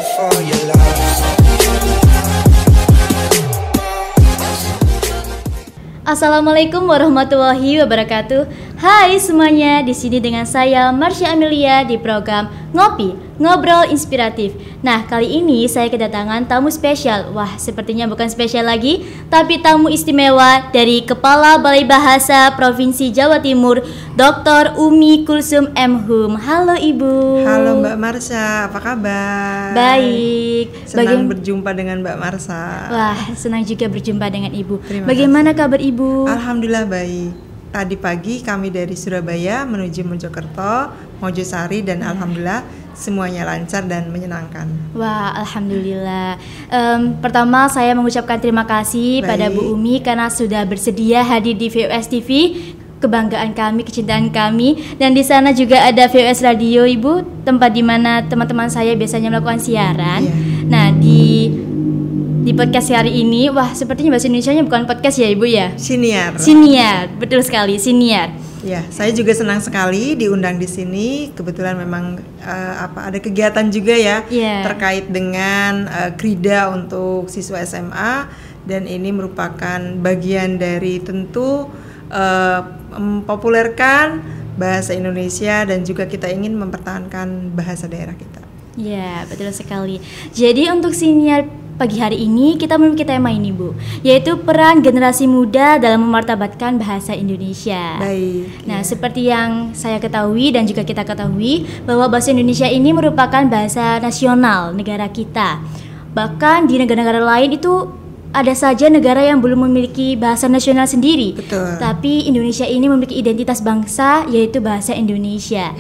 for your love. Assalamualaikum warahmatullahi wabarakatuh. Hai semuanya, di sini dengan saya Marsha Amelia di program Ngobrol Inspiratif. Nah, kali ini saya kedatangan tamu spesial. Wah, sepertinya bukan spesial lagi, tapi tamu istimewa dari Kepala Balai Bahasa Provinsi Jawa Timur, Dr. Umi Kulsum M. Hum. Halo Ibu. Halo Mbak Marsha, apa kabar? Baik. Senang berjumpa dengan Mbak Marsha. Wah, senang juga berjumpa dengan Ibu. Bagaimana kabar Ibu? Alhamdulillah baik. Tadi pagi kami dari Surabaya menuju Mojokerto, Mojosari, dan alhamdulillah semuanya lancar dan menyenangkan. Wah, alhamdulillah. Pertama saya mengucapkan terima kasih pada Bu Umi karena sudah bersedia hadir di VOS TV. Kebanggaan kami, kecintaan kami, dan di sana juga ada VOS Radio Ibu, tempat di mana teman-teman saya biasanya melakukan siaran. Nah, di podcast hari ini, wah sepertinya bahasa Indonesianya bukan podcast ya Ibu ya? Siniar, betul sekali, siniar. Ya, saya juga senang sekali diundang di sini. Kebetulan memang ada kegiatan juga ya terkait dengan krida untuk siswa SMA, dan ini merupakan bagian dari tentu mempopulerkan bahasa Indonesia dan juga kita ingin mempertahankan bahasa daerah kita. Ya, betul sekali. Jadi untuk siniar pagi hari ini kita memiliki tema ini Bu, yaitu peran generasi muda dalam memartabatkan bahasa Indonesia. Baik. Nah, seperti yang saya ketahui dan juga kita ketahui bahwa bahasa Indonesia ini merupakan bahasa nasional negara kita. Bahkan di negara-negara lain itu ada saja negara yang belum memiliki bahasa nasional sendiri. Betul. Tapi Indonesia ini memiliki identitas bangsa, yaitu bahasa Indonesia.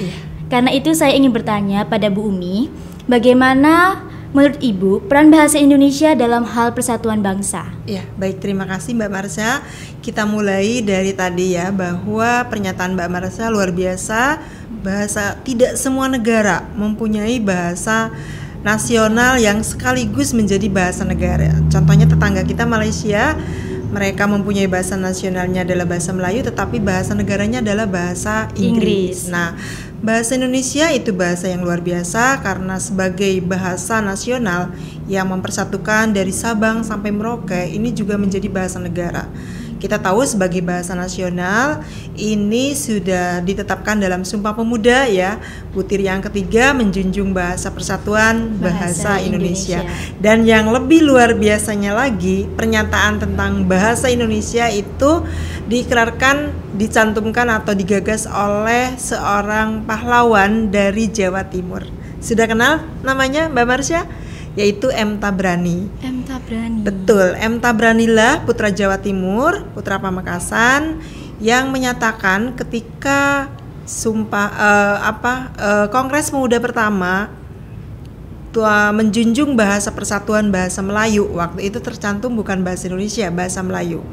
Karena itu saya ingin bertanya pada Bu Umi, bagaimana menurut Ibu peran bahasa Indonesia dalam hal persatuan bangsa? Ya, baik, terima kasih Mbak Marsha. Kita mulai dari tadi ya, bahwa pernyataan Mbak Marsha luar biasa. Bahasa, tidak semua negara mempunyai bahasa nasional yang sekaligus menjadi bahasa negara. Contohnya tetangga kita Malaysia, mereka mempunyai bahasa nasionalnya adalah bahasa Melayu, tetapi bahasa negaranya adalah bahasa Inggris. Nah, bahasa Indonesia itu bahasa yang luar biasa karena sebagai bahasa nasional yang mempersatukan dari Sabang sampai Merauke, ini juga menjadi bahasa negara. Kita tahu sebagai bahasa nasional ini sudah ditetapkan dalam Sumpah Pemuda ya, butir yang ketiga, menjunjung bahasa persatuan bahasa Indonesia. Dan yang lebih luar biasanya lagi, pernyataan tentang bahasa Indonesia itu diikrarkan, dicantumkan atau digagas oleh seorang pahlawan dari Jawa Timur. Sudah kenal namanya Mbak Marsha? Yaitu M. Tabrani. M. Tabrani. Betul, M. Tabranilah putra Jawa Timur, putra Pamekasan, yang menyatakan ketika Kongres Pemuda pertama menjunjung bahasa persatuan bahasa Melayu. Waktu itu tercantum bukan bahasa Indonesia, bahasa Melayu.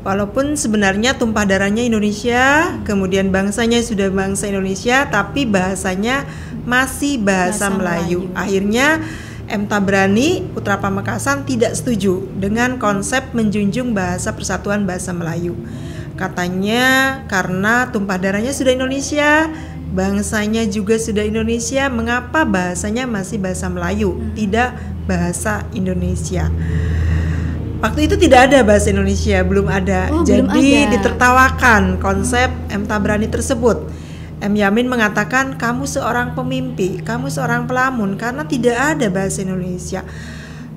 Walaupun sebenarnya tumpah darahnya Indonesia, kemudian bangsanya sudah bangsa Indonesia, tapi bahasanya masih bahasa Melayu. Akhirnya M. Tabrani, putra Pamekasan, tidak setuju dengan konsep menjunjung bahasa persatuan bahasa Melayu. Katanya karena tumpah darahnya sudah Indonesia, bangsanya juga sudah Indonesia, mengapa bahasanya masih bahasa Melayu, tidak bahasa Indonesia. Waktu itu tidak ada bahasa Indonesia, belum ada. Jadi ditertawakan konsep M. Tabrani tersebut. M. Yamin mengatakan, kamu seorang pemimpi, kamu seorang pelamun karena tidak ada bahasa Indonesia.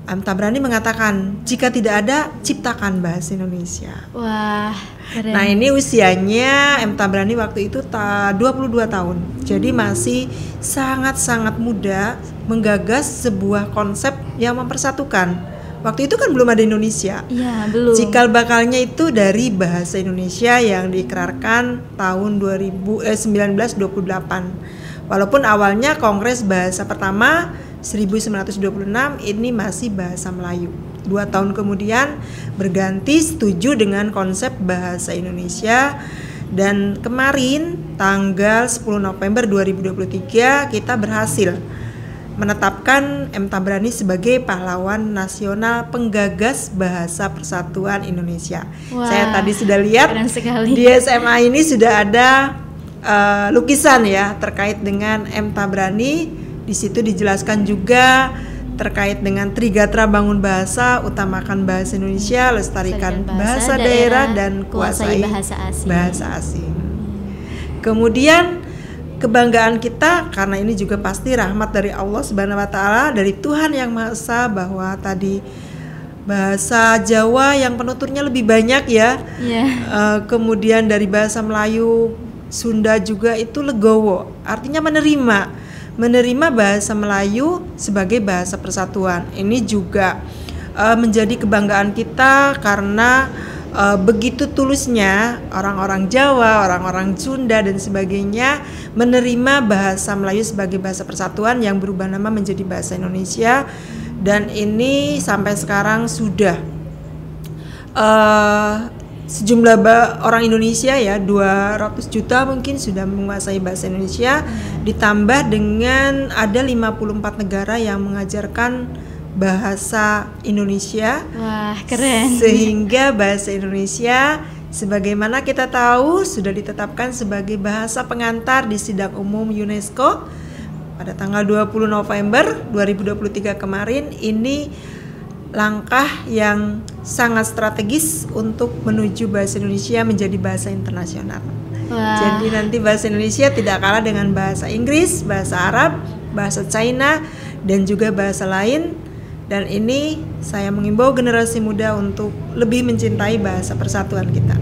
M. Tabrani mengatakan, jika tidak ada, ciptakan bahasa Indonesia. Wah, keren. Nah, ini usianya M. Tabrani waktu itu 22 tahun. Jadi masih sangat-sangat muda menggagas sebuah konsep yang mempersatukan. Waktu itu kan belum ada Indonesia. Iya, belum. Cikal bakalnya itu dari bahasa Indonesia yang diikrarkan tahun 1928. Walaupun awalnya Kongres Bahasa pertama 1926 ini masih bahasa Melayu. 2 tahun kemudian berganti setuju dengan konsep bahasa Indonesia. Dan kemarin tanggal 10 November 2023 kita berhasil menetapkan M. Tabrani sebagai pahlawan nasional penggagas bahasa persatuan Indonesia. Wah, saya tadi sudah lihat di SMA ini sudah ada lukisan ya terkait dengan M. Tabrani. Di situ dijelaskan juga terkait dengan Trigatra Bangun Bahasa, utamakan bahasa Indonesia, lestarikan bahasa daerah dan kuasai bahasa asing. Kemudian kebanggaan kita, karena ini juga pasti rahmat dari Allah Subhanahu wa taala, dari Tuhan Yang Maha Esa, bahwa tadi bahasa Jawa yang penuturnya lebih banyak ya. Kemudian dari bahasa Melayu, Sunda juga itu legowo, artinya menerima bahasa Melayu sebagai bahasa persatuan. Ini juga menjadi kebanggaan kita karena begitu tulusnya orang-orang Jawa, orang-orang Sunda dan sebagainya menerima bahasa Melayu sebagai bahasa persatuan yang berubah nama menjadi bahasa Indonesia. Dan ini sampai sekarang sudah sejumlah orang Indonesia ya 200 juta mungkin sudah menguasai bahasa Indonesia, ditambah dengan ada 54 negara yang mengajarkan bahasa Indonesia. Wah, keren. Sehingga bahasa Indonesia sebagaimana kita tahu sudah ditetapkan sebagai bahasa pengantar di Sidang Umum UNESCO pada tanggal 20 November 2023 kemarin. Ini langkah yang sangat strategis untuk menuju bahasa Indonesia menjadi bahasa internasional. Wah. Jadi nanti bahasa Indonesia tidak kalah dengan bahasa Inggris, bahasa Arab, bahasa China, dan juga bahasa lain. Dan ini saya mengimbau generasi muda untuk lebih mencintai bahasa persatuan kita.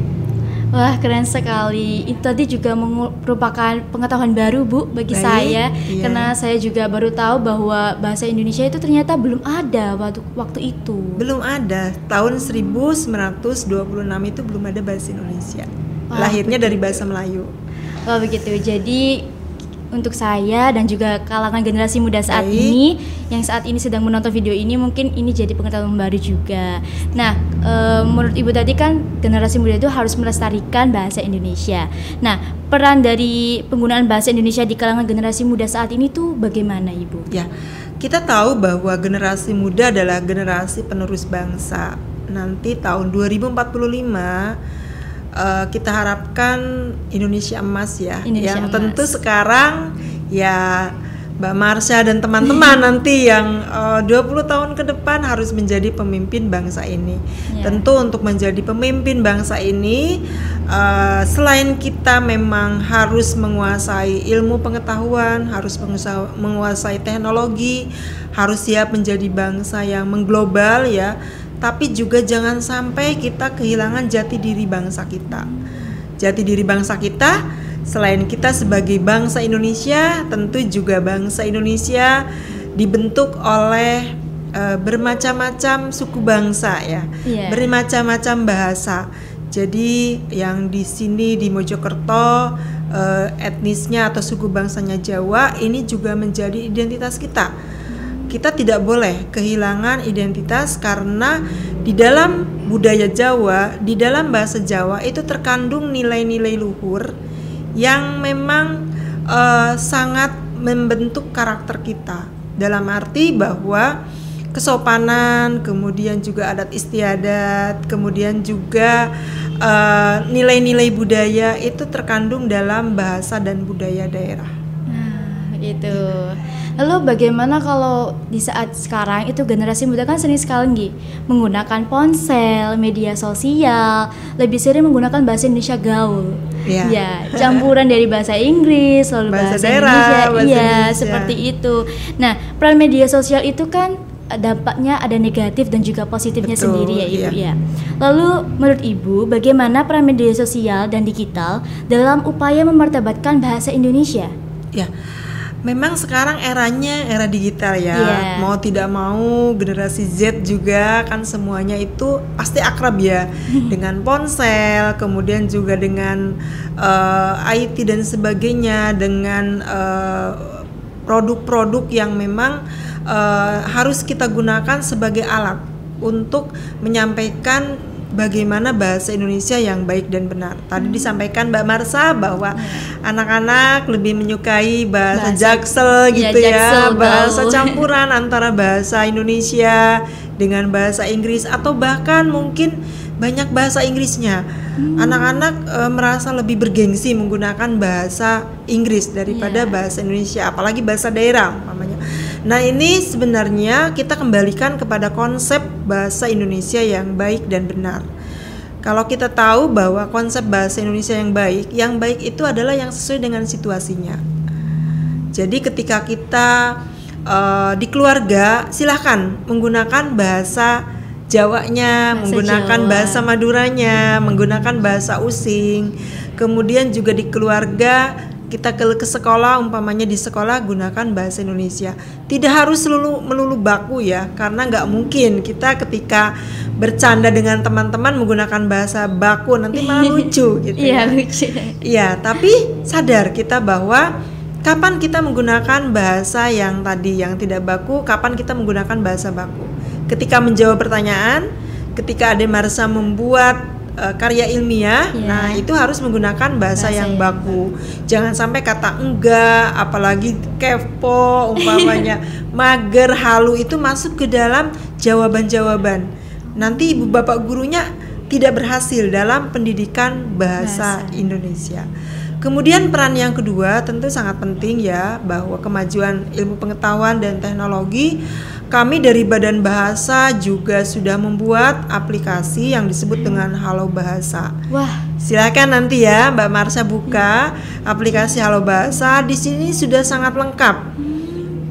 Wah, keren sekali. Itu tadi juga merupakan pengetahuan baru, Bu, bagi saya. Iya. Karena saya juga baru tahu bahwa bahasa Indonesia itu ternyata belum ada waktu itu. Belum ada. Tahun 1926 itu belum ada bahasa Indonesia. Wah, lahirnya dari bahasa Melayu. Wah, begitu. Jadi untuk saya dan juga kalangan generasi muda saat ini yang saat ini sedang menonton video ini, mungkin ini jadi pengetahuan baru juga. Nah, menurut Ibu tadi kan generasi muda itu harus melestarikan bahasa Indonesia. Nah, peran dari penggunaan bahasa Indonesia di kalangan generasi muda saat ini tuh bagaimana, Ibu? Ya, kita tahu bahwa generasi muda adalah generasi penerus bangsa. Nanti tahun 2045 kita harapkan Indonesia emas ya. Indonesia yang emas. Tentu sekarang ya Mbak Marsha dan teman-teman nanti yang 20 tahun ke depan harus menjadi pemimpin bangsa ini. Tentu untuk menjadi pemimpin bangsa ini selain kita memang harus menguasai ilmu pengetahuan, harus menguasai teknologi, harus siap menjadi bangsa yang mengglobal ya. Tapi juga jangan sampai kita kehilangan jati diri bangsa kita. Jati diri bangsa kita, selain kita sebagai bangsa Indonesia, tentu juga bangsa Indonesia dibentuk oleh bermacam-macam suku bangsa ya, bermacam-macam bahasa. Jadi yang di sini di Mojokerto etnisnya atau suku bangsanya Jawa, ini juga menjadi identitas kita. Kita tidak boleh kehilangan identitas karena di dalam budaya Jawa, di dalam bahasa Jawa itu terkandung nilai-nilai luhur yang memang sangat membentuk karakter kita. Dalam arti bahwa kesopanan, kemudian juga adat istiadat, kemudian juga nilai-nilai budaya itu terkandung dalam bahasa dan budaya daerah. Nah, begitu. Lalu bagaimana kalau di saat sekarang itu generasi muda kan sering sekali menggunakan ponsel, media sosial, lebih sering menggunakan bahasa Indonesia gaul. Ya, campuran dari bahasa Inggris lalu bahasa daerah, Indonesia. Seperti itu. Nah, peran media sosial itu kan dampaknya ada negatif dan juga positifnya sendiri ya Ibu ya. Lalu menurut Ibu bagaimana peran media sosial dan digital dalam upaya memartabatkan bahasa Indonesia? Ya. Memang sekarang eranya era digital ya. Mau tidak mau generasi Z juga kan semuanya itu pasti akrab ya dengan ponsel, kemudian juga dengan IT dan sebagainya, dengan produk-produk yang memang harus kita gunakan sebagai alat untuk menyampaikan bagaimana bahasa Indonesia yang baik dan benar. Tadi disampaikan Mbak Marsha bahwa anak-anak lebih menyukai bahasa Jaksel gitu ya, bahasa campuran antara bahasa Indonesia dengan bahasa Inggris atau bahkan mungkin banyak bahasa Inggrisnya. Anak-anak merasa lebih bergengsi menggunakan bahasa Inggris daripada bahasa Indonesia, apalagi bahasa daerah umpamanya. Nah, ini sebenarnya kita kembalikan kepada konsep bahasa Indonesia yang baik dan benar. Kalau kita tahu bahwa konsep bahasa Indonesia yang baik itu adalah yang sesuai dengan situasinya. Jadi ketika kita di keluarga, silahkan menggunakan bahasa Jawanya, menggunakan Jawa. bahasa Maduranya, menggunakan bahasa Using. Kemudian juga di keluarga kita ke sekolah, umpamanya di sekolah gunakan bahasa Indonesia. Tidak harus melulu baku ya, karena nggak mungkin kita ketika bercanda dengan teman-teman menggunakan bahasa baku, nanti malah lucu gitu Iya, ya. lucu. Iya, tapi sadar kita bahwa kapan kita menggunakan bahasa yang tadi yang tidak baku, kapan kita menggunakan bahasa baku. Ketika menjawab pertanyaan, ketika Ade Marsa membuat karya ilmiah, nah itu harus menggunakan bahasa yang baku. Jangan sampai kata enggak, apalagi kepo, umpamanya mager, halu itu masuk ke dalam jawaban-jawaban. Nanti ibu bapak gurunya tidak berhasil dalam pendidikan bahasa Indonesia. Kemudian peran yang kedua tentu sangat penting ya, bahwa kemajuan ilmu pengetahuan dan teknologi, kami dari Badan Bahasa juga sudah membuat aplikasi yang disebut dengan Halo Bahasa. Wah, silakan nanti ya Mbak Marsha buka aplikasi Halo Bahasa. Di sini sudah sangat lengkap.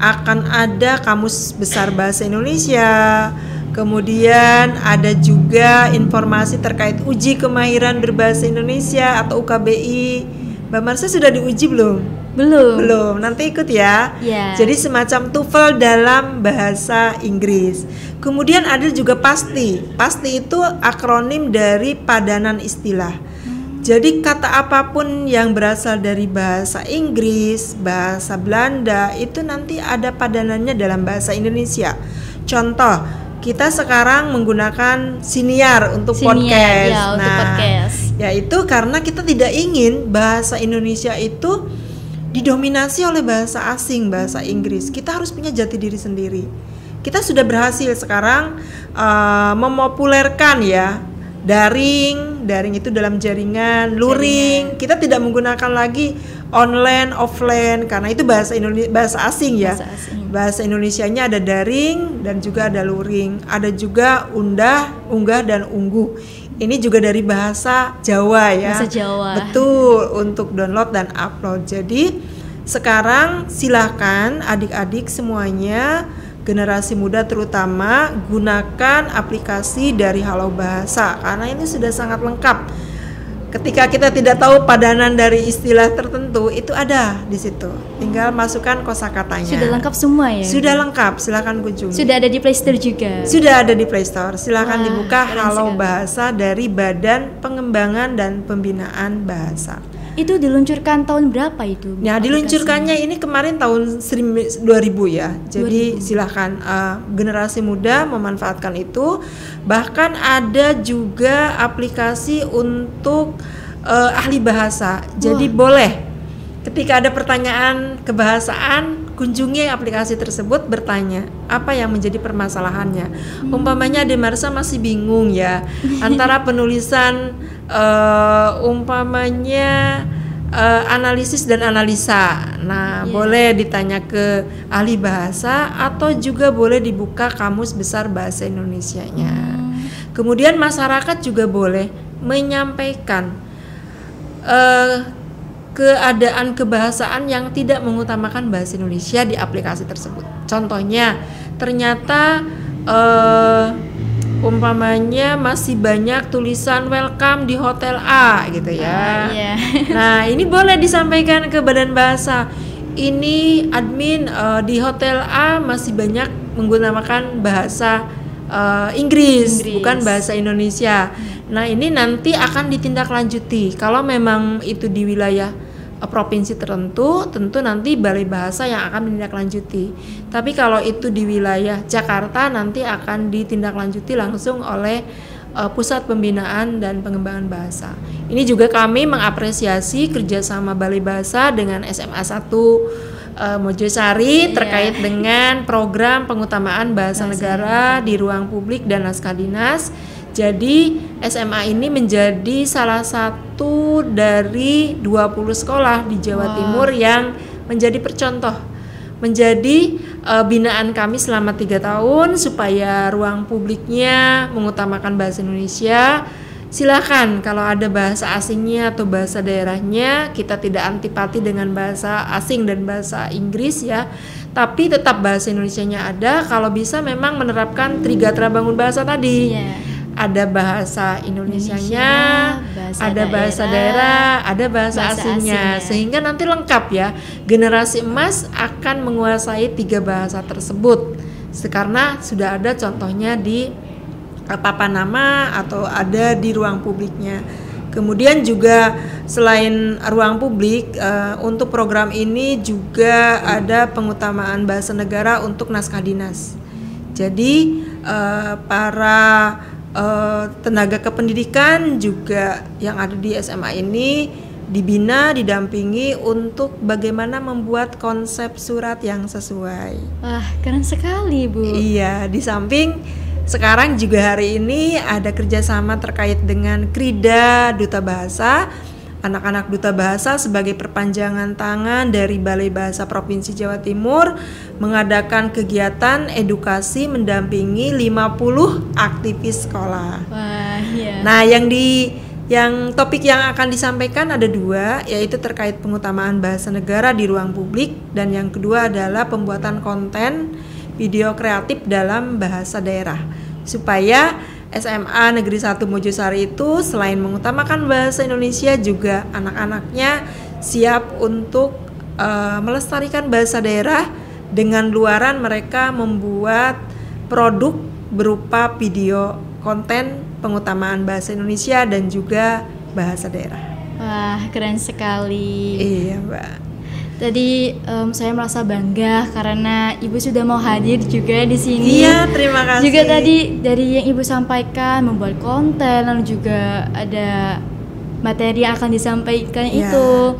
Akan ada kamus besar bahasa Indonesia. Kemudian ada juga informasi terkait uji kemahiran berbahasa Indonesia atau UKBI. Mbak Marsha sudah diuji belum? Belum, nanti ikut ya. Jadi semacam TOEFL dalam bahasa Inggris. Kemudian ada juga PASTI. PASTI itu akronim dari padanan istilah. Jadi kata apapun yang berasal dari bahasa Inggris, bahasa Belanda, itu nanti ada padanannya dalam bahasa Indonesia. Contoh, kita sekarang menggunakan Siniar untuk podcast. Ya, untuk podcast. Ya itu karena kita tidak ingin bahasa Indonesia itu didominasi oleh bahasa asing, bahasa Inggris. Kita harus punya jati diri sendiri. Kita sudah berhasil sekarang memopulerkan ya daring itu dalam jaringan, luring. Kita tidak menggunakan lagi online, offline karena itu bahasa asing ya. Bahasa Indonesianya ada daring dan juga ada luring. Ada juga unggah dan ungguh. Ini juga dari bahasa Jawa ya. Bahasa Jawa. Betul, untuk download dan upload. Jadi sekarang silahkan adik-adik semuanya, generasi muda terutama, gunakan aplikasi dari Halo Bahasa karena ini sudah sangat lengkap. Ketika kita tidak tahu padanan dari istilah tertentu, itu ada di situ. Tinggal masukkan kosakatanya. Sudah lengkap semua ya? Sudah lengkap, silakan kunjungi. Sudah ada di Play Store juga? Sudah ada di Play Store. Silakan dibuka Halo sekali. Bahasa dari Badan Pengembangan dan Pembinaan Bahasa. Itu diluncurkan tahun berapa itu? Nah, diluncurkannya ini kemarin tahun 2000 ya. Jadi silahkan generasi muda memanfaatkan itu. Bahkan ada juga aplikasi untuk ahli bahasa. Jadi boleh ketika ada pertanyaan kebahasaan, kunjungi aplikasi tersebut, bertanya apa yang menjadi permasalahannya. Umpamanya Ade Marsa masih bingung ya antara penulisan umpamanya analisis dan analisa. Nah, boleh ditanya ke ahli bahasa atau juga boleh dibuka kamus besar bahasa Indonesianya. Kemudian masyarakat juga boleh menyampaikan keadaan kebahasaan yang tidak mengutamakan bahasa Indonesia di aplikasi tersebut. Contohnya, ternyata umpamanya masih banyak tulisan welcome di hotel A gitu ya. Nah, ini boleh disampaikan ke Badan Bahasa. Ini admin di hotel A masih banyak menggunakan bahasa Inggris, bukan bahasa Indonesia. Nah, ini nanti akan ditindaklanjuti. Kalau memang itu di wilayah provinsi tertentu, tentu nanti Balai Bahasa yang akan menindaklanjuti. Tapi kalau itu di wilayah Jakarta, nanti akan ditindaklanjuti langsung oleh Pusat Pembinaan dan Pengembangan Bahasa. Ini juga kami mengapresiasi kerjasama Balai Bahasa dengan SMA 1 Mojosari terkait dengan program pengutamaan bahasa negara di ruang publik dan naskah dinas. Jadi SMA ini menjadi salah satu dari 20 sekolah di Jawa Timur yang menjadi percontoh, menjadi binaan kami selama 3 tahun supaya ruang publiknya mengutamakan bahasa Indonesia. Silakan kalau ada bahasa asingnya atau bahasa daerahnya, kita tidak antipati dengan bahasa asing dan bahasa Inggris ya, tapi tetap bahasa Indonesianya ada. Kalau bisa memang menerapkan Trigatra Bangun Bahasa tadi. Ada bahasa Indonesianya, ada bahasa daerah, ada bahasa asingnya, sehingga nanti lengkap ya. Generasi emas akan menguasai 3 bahasa tersebut, karena sudah ada contohnya di papan nama atau ada di ruang publiknya. Kemudian juga selain ruang publik, untuk program ini juga ada pengutamaan bahasa negara untuk naskah dinas. Jadi para tenaga kependidikan juga yang ada di SMA ini dibina, didampingi untuk bagaimana membuat konsep surat yang sesuai. Wah, keren sekali, Bu. Iya, di samping sekarang juga hari ini ada kerjasama terkait dengan Krida Duta Bahasa. Anak-anak Duta Bahasa sebagai perpanjangan tangan dari Balai Bahasa Provinsi Jawa Timur mengadakan kegiatan edukasi mendampingi 50 aktivis sekolah. Wah, iya. Nah, yang topik yang akan disampaikan ada 2, yaitu terkait pengutamaan bahasa negara di ruang publik, dan yang kedua adalah pembuatan konten video kreatif dalam bahasa daerah, supaya SMA Negeri 1 Mojosari itu selain mengutamakan bahasa Indonesia, juga anak-anaknya siap untuk melestarikan bahasa daerah. Dengan luaran mereka membuat produk berupa video konten pengutamaan bahasa Indonesia dan juga bahasa daerah. Wah, keren sekali. Iya, Mbak. Tadi saya merasa bangga karena Ibu sudah mau hadir juga di sini. Iya, terima kasih. Juga tadi dari yang Ibu sampaikan, membuat konten, lalu juga ada materi yang akan disampaikan itu.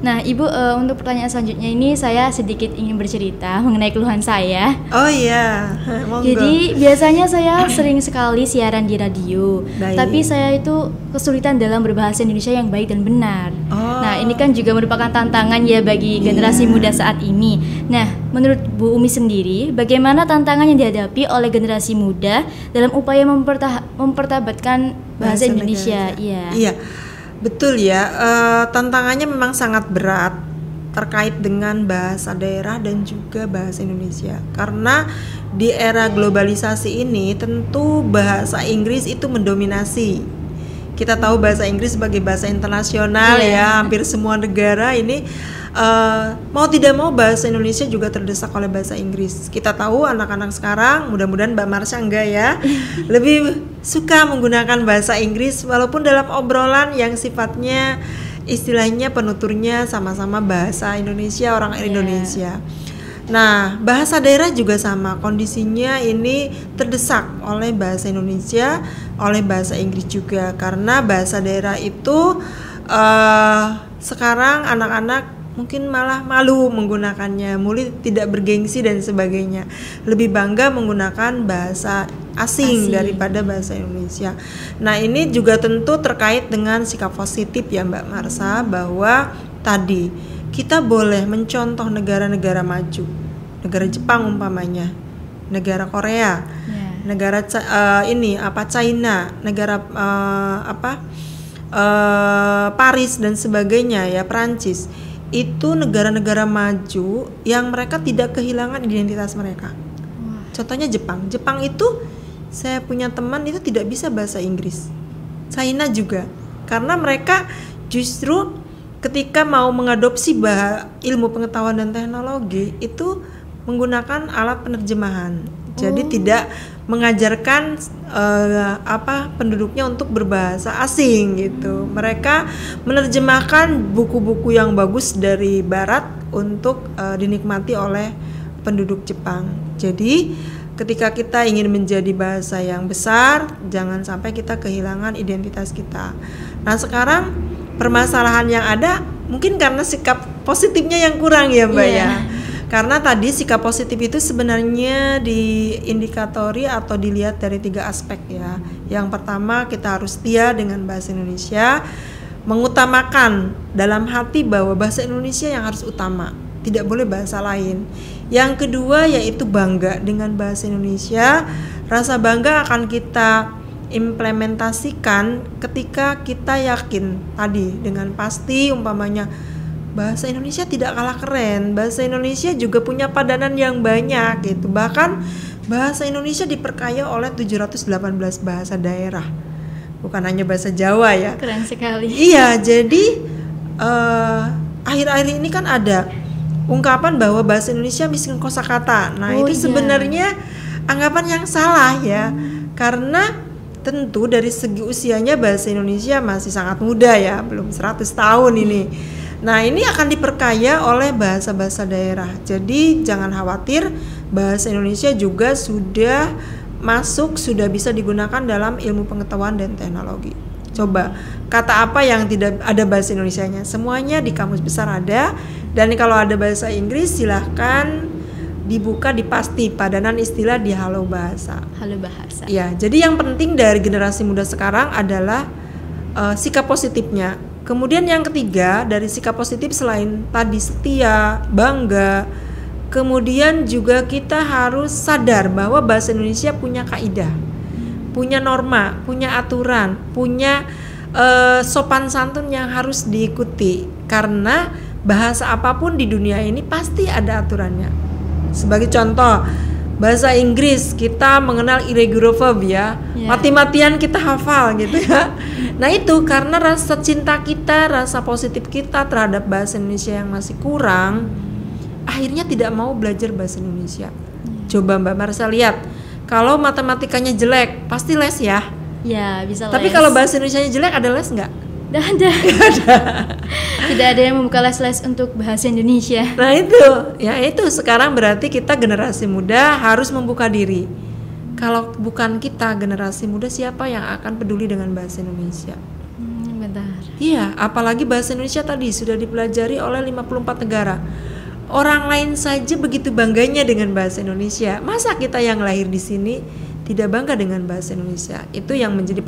Nah, Ibu, untuk pertanyaan selanjutnya ini saya sedikit ingin bercerita mengenai keluhan saya. Oh iya, monggo. Jadi biasanya saya sering sekali siaran di radio, tapi saya itu kesulitan dalam berbahasa Indonesia yang baik dan benar. Nah, ini kan juga merupakan tantangan ya bagi generasi muda saat ini. Nah, menurut Bu Umi sendiri, bagaimana tantangan yang dihadapi oleh generasi muda dalam upaya mempertabatkan bahasa Indonesia? Iya. Betul ya, tantangannya memang sangat berat terkait dengan bahasa daerah dan juga bahasa Indonesia. Karena di era globalisasi ini tentu bahasa Inggris itu mendominasi. Kita tahu bahasa Inggris sebagai bahasa internasional ya, hampir semua negara ini mau tidak mau bahasa Indonesia juga terdesak oleh bahasa Inggris. Kita tahu anak-anak sekarang, mudah-mudahan Mbak Marsha enggak ya, lebih suka menggunakan bahasa Inggris walaupun dalam obrolan yang sifatnya istilahnya penuturnya sama-sama bahasa Indonesia, orang Indonesia. Nah, bahasa daerah juga sama, kondisinya ini terdesak oleh bahasa Indonesia, oleh bahasa Inggris juga, karena bahasa daerah itu sekarang anak-anak mungkin malah malu menggunakannya, mulai tidak bergengsi dan sebagainya, lebih bangga menggunakan bahasa asing daripada bahasa Indonesia. Nah, ini juga tentu terkait dengan sikap positif ya Mbak Marsha, bahwa tadi kita boleh mencontoh negara-negara maju, negara Jepang umpamanya, negara Korea, negara China, negara Paris dan sebagainya ya, Prancis. Itu negara-negara maju yang mereka tidak kehilangan identitas mereka. Contohnya Jepang. Jepang itu saya punya teman itu tidak bisa bahasa Inggris. China juga. Karena mereka justru ketika mau mengadopsi ilmu pengetahuan dan teknologi itu menggunakan alat penerjemahan. Jadi tidak mengajarkan penduduknya untuk berbahasa asing gitu. Mereka menerjemahkan buku-buku yang bagus dari barat untuk dinikmati oleh penduduk Jepang. Jadi ketika kita ingin menjadi bahasa yang besar, jangan sampai kita kehilangan identitas kita. Nah, sekarang permasalahan yang ada mungkin karena sikap positifnya yang kurang ya Mbak ya. Karena tadi sikap positif itu sebenarnya diindikatori atau dilihat dari 3 aspek ya. Yang pertama, kita harus setia dengan bahasa Indonesia, mengutamakan dalam hati bahwa bahasa Indonesia yang harus utama. tidak boleh bahasa lain. Yang kedua yaitu bangga dengan bahasa Indonesia. Rasa bangga akan kita implementasikan ketika kita yakin tadi dengan pasti, umpamanya bahasa Indonesia tidak kalah keren, bahasa Indonesia juga punya padanan yang banyak gitu. Bahkan bahasa Indonesia diperkaya oleh 718 bahasa daerah, bukan hanya bahasa Jawa ya. Keren sekali. Iya, jadi akhir-akhir ini kan ada ungkapan bahwa bahasa Indonesia miskin kosakata. Nah, itu sebenarnya anggapan yang salah ya. Karena tentu dari segi usianya bahasa Indonesia masih sangat muda ya, belum 100 tahun ini. Nah, ini akan diperkaya oleh bahasa-bahasa daerah. Jadi jangan khawatir, bahasa Indonesia juga sudah masuk, sudah bisa digunakan dalam ilmu pengetahuan dan teknologi. Coba, kata apa yang tidak ada bahasa Indonesianya? Semuanya di kamus besar ada. Dan kalau ada bahasa Inggris, silahkan dibuka di pasti padanan istilah di Halo Bahasa. Halo Bahasa. Ya, jadi yang penting dari generasi muda sekarang adalah sikap positifnya. Kemudian yang ketiga dari sikap positif selain tadi setia, bangga, kemudian juga kita harus sadar bahwa bahasa Indonesia punya kaidah, punya norma, punya aturan, punya sopan santun yang harus diikuti. Karena bahasa apapun di dunia ini pasti ada aturannya. Sebagai contoh, bahasa Inggris kita mengenal irregular verb ya, mati-matian kita hafal gitu ya. Nah itu karena rasa cinta kita, rasa positif kita terhadap bahasa Indonesia yang masih kurang, akhirnya tidak mau belajar bahasa Indonesia. Coba Mbak Marsha lihat, kalau matematikanya jelek pasti les ya. Ya bisa les. Tapi kalau bahasa Indonesianya jelek ada les nggak? Tidak ada. Tidak ada yang membuka les-les untuk bahasa Indonesia. Nah itu sekarang berarti kita generasi muda harus membuka diri. Kalau bukan kita generasi muda, siapa yang akan peduli dengan bahasa Indonesia? Bentar. Iya, apalagi bahasa Indonesia tadi sudah dipelajari oleh 54 negara. Orang lain saja begitu bangganya dengan bahasa Indonesia. Masa kita yang lahir di sini tidak bangga dengan bahasa Indonesia? Itu yang menjadi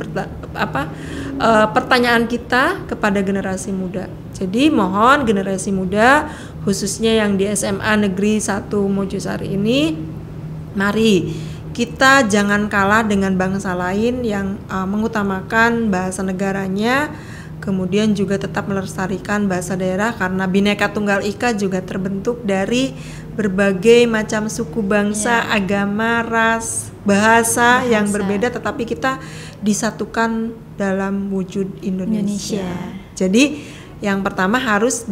pertanyaan kita kepada generasi muda. Jadi mohon generasi muda, khususnya yang di SMA Negeri 1 Mojosari ini, mari kita jangan kalah dengan bangsa lain yang mengutamakan bahasa negaranya, kemudian juga tetap melestarikan bahasa daerah, karena Bhinneka Tunggal Ika juga terbentuk dari berbagai macam suku bangsa, agama, ras, bahasa yang berbeda, tetapi kita disatukan dalam wujud Indonesia. Jadi yang pertama harus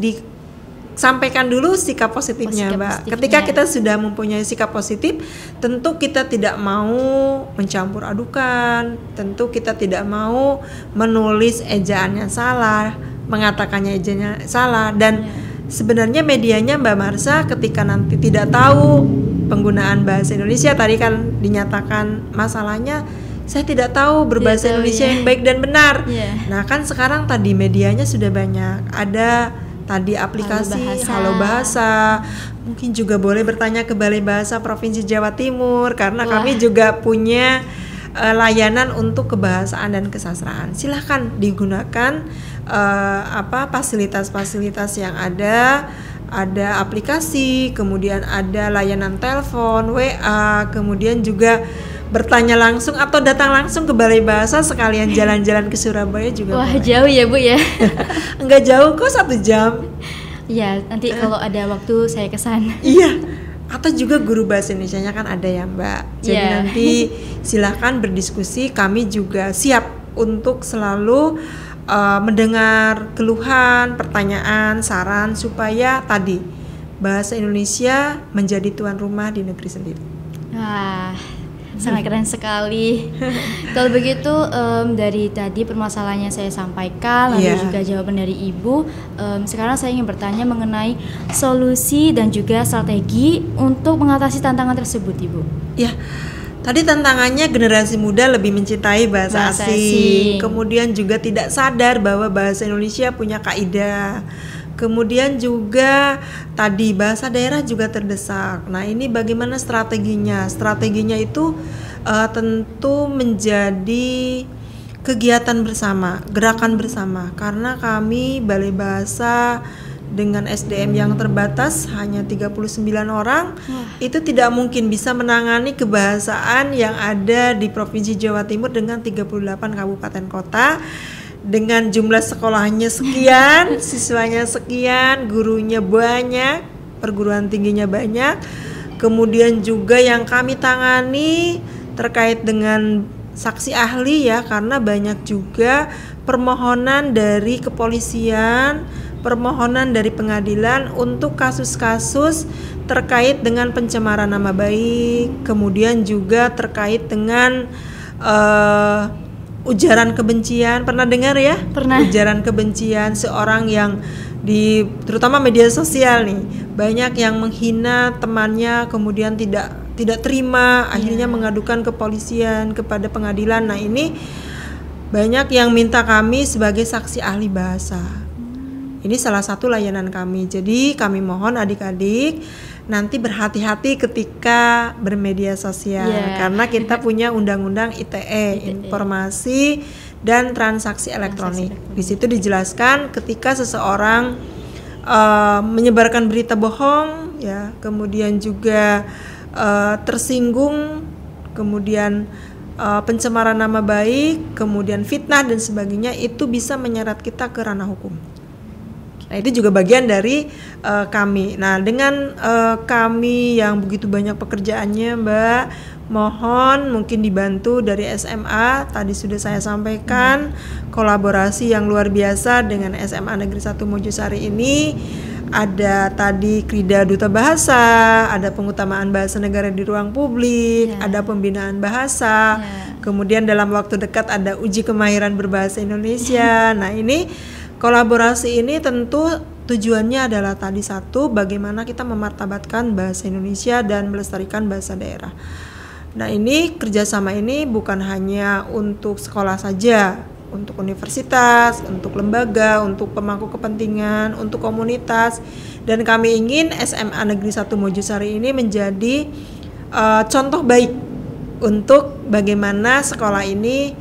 sampaikan dulu sikap positifnya, Mbak. Ketika kita sudah mempunyai sikap positif, tentu kita tidak mau mencampur adukan, tentu kita tidak mau menulis ejaannya salah, mengatakannya ejaannya salah. Dan sebenarnya medianya Mbak Marsha ketika nanti tidak tahu penggunaan bahasa Indonesia, tadi kan dinyatakan masalahnya saya tidak tahu berbahasa Indonesia yang baik dan benar. Nah kan sekarang tadi medianya sudah banyak, ada tadi aplikasi Halo Bahasa. Mungkin juga boleh bertanya ke Balai Bahasa Provinsi Jawa Timur, karena kami juga punya layanan untuk kebahasaan dan kesastraan. Silahkan digunakan fasilitas-fasilitas yang ada aplikasi, kemudian ada layanan telepon, WA, kemudian juga bertanya langsung atau datang langsung ke Balai Bahasa, sekalian jalan-jalan ke Surabaya juga. Wah boleh. Jauh ya Bu ya? Enggak jauh kok, 1 jam. Iya, nanti kalau ada waktu saya kesana. Iya, atau juga guru bahasa Indonesianya kan ada ya Mbak. Jadi nanti silahkan berdiskusi, kami juga siap untuk selalu mendengar keluhan, pertanyaan, saran, supaya tadi bahasa Indonesia menjadi tuan rumah di negeri sendiri. Wah, sangat keren sekali. Kalau begitu dari tadi permasalahannya saya sampaikan, lalu juga jawaban dari Ibu. Sekarang saya ingin bertanya mengenai solusi dan juga strategi untuk mengatasi tantangan tersebut, Ibu. Ya, tadi tantangannya generasi muda lebih mencintai bahasa asing, kemudian juga tidak sadar bahwa bahasa Indonesia punya kaidah. Kemudian juga tadi bahasa daerah juga terdesak. Nah ini bagaimana strateginya? Strateginya itu tentu menjadi kegiatan bersama, gerakan bersama. Karena kami Balai Bahasa dengan SDM yang terbatas hanya 39 orang, itu tidak mungkin bisa menangani kebahasaan yang ada di Provinsi Jawa Timur dengan 38 kabupaten kota, dengan jumlah sekolahnya sekian, siswanya sekian, gurunya banyak, perguruan tingginya banyak. Kemudian juga yang kami tangani terkait dengan saksi ahli ya, karena banyak juga permohonan dari kepolisian, permohonan dari pengadilan untuk kasus-kasus terkait dengan pencemaran nama baik, kemudian juga terkait dengan ujaran kebencian. Pernah dengar ya? Pernah. Ujaran kebencian seorang yang di terutama media sosial nih, banyak yang menghina temannya, kemudian tidak terima, akhirnya mengadukan kepolisian kepada pengadilan. Nah, ini banyak yang minta kami sebagai saksi ahli bahasa. Ini salah satu layanan kami. Jadi kami mohon adik-adik nanti berhati-hati ketika bermedia sosial, karena kita punya undang-undang ITE, Informasi dan Transaksi Elektronik. Di situ dijelaskan ketika seseorang menyebarkan berita bohong, ya, kemudian juga tersinggung, kemudian pencemaran nama baik, kemudian fitnah dan sebagainya, itu bisa menyeret kita ke ranah hukum. Nah, itu juga bagian dari kami. Nah, dengan kami yang begitu banyak pekerjaannya, Mbak, mohon mungkin dibantu dari SMA. Tadi sudah saya sampaikan kolaborasi yang luar biasa dengan SMA Negeri 1 Mojosari ini. Ada tadi Krida Duta Bahasa, ada pengutamaan bahasa negara di ruang publik, ada pembinaan bahasa. Kemudian dalam waktu dekat ada uji kemahiran berbahasa Indonesia. Nah, ini kolaborasi ini tentu tujuannya adalah tadi satu, bagaimana kita memartabatkan bahasa Indonesia dan melestarikan bahasa daerah. Nah, ini kerjasama ini bukan hanya untuk sekolah saja, untuk universitas, untuk lembaga, untuk pemangku kepentingan, untuk komunitas. Dan kami ingin SMA Negeri 1 Mojosari ini menjadi contoh baik untuk bagaimana sekolah ini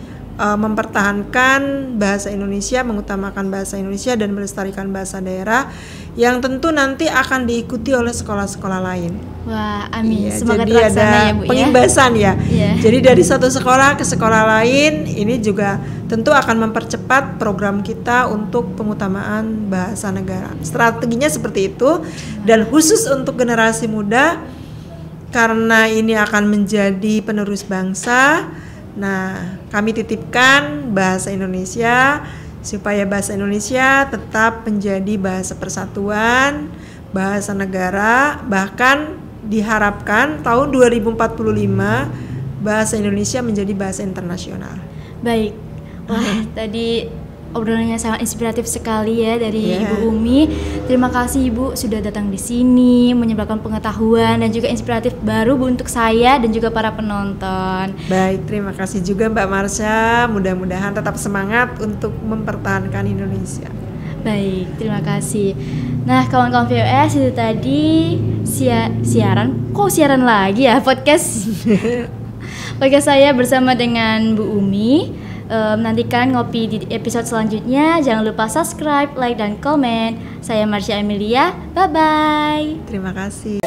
mempertahankan bahasa Indonesia, mengutamakan bahasa Indonesia dan melestarikan bahasa daerah, yang tentu nanti akan diikuti oleh sekolah-sekolah lain. Wah, amin. Iya, semoga jadi terlaksana ada ya, Bu, pengimbasan ya. Iya. Jadi dari satu sekolah ke sekolah lain, ini juga tentu akan mempercepat program kita untuk pengutamaan bahasa negara. Strateginya seperti itu, dan khusus untuk generasi muda, karena ini akan menjadi penerus bangsa. Nah, kami titipkan bahasa Indonesia supaya bahasa Indonesia tetap menjadi bahasa persatuan, bahasa negara, bahkan diharapkan tahun 2045 bahasa Indonesia menjadi bahasa internasional. Baik. Wah, tadi obrolannya sangat inspiratif sekali ya dari Ibu Umi. Terima kasih Ibu sudah datang di sini, menyebarkan pengetahuan dan juga inspiratif baru untuk saya dan juga para penonton. Baik, terima kasih juga Mbak Marsha. Mudah-mudahan tetap semangat untuk mempertahankan Indonesia. Baik, terima kasih. Nah, kawan-kawan VOS, itu tadi siaran lagi ya, podcast podcast saya bersama dengan Bu Umi. Nantikan ngopi di episode selanjutnya. Jangan lupa subscribe, like, dan komen. Saya Marsha Emilia. Bye-bye. Terima kasih.